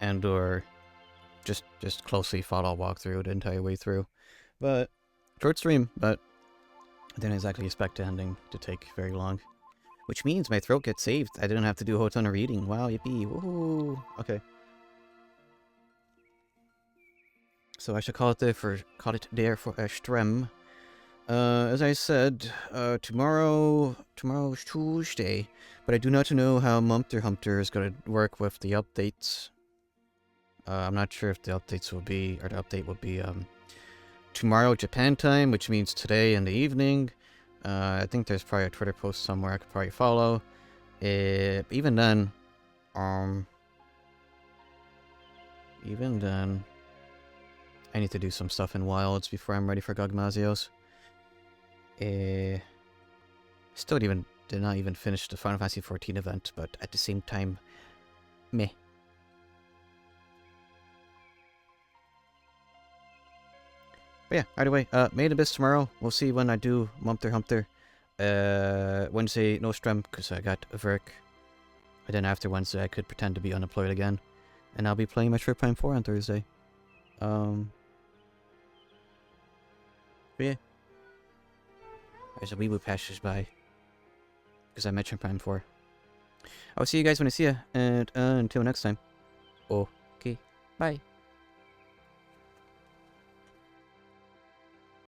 and or just closely follow walkthrough the entire way through. But short stream, but I didn't exactly expect the ending to take very long. Which means my throat gets saved. I didn't have to do a whole ton of reading. Wow, yippee. Woohoo. Okay. So I should call it there for a stream. As I said, tomorrow's Tuesday, but I do not know how Mumter Humter is going to work with the updates. I'm not sure if the updates will be, or the update will be, tomorrow Japan time, which means today in the evening. I think there's probably a Twitter post somewhere I could probably follow. Even then, I need to do some stuff in Wilds before I'm ready for Gogmazios. Still did not even finish the Final Fantasy XIV event, but at the same time, meh. But yeah, either way, Made Abyss tomorrow. We'll see when I do Mumter Humter. Wednesday, no stream, because I got work. And then after Wednesday, I could pretend to be unemployed again. And I'll be playing Metroid Prime 4 on Thursday. But yeah. There's a weeboo passes by. Because I Metroid Prime 4. I'll see you guys when I see ya. And until next time. Okay, bye.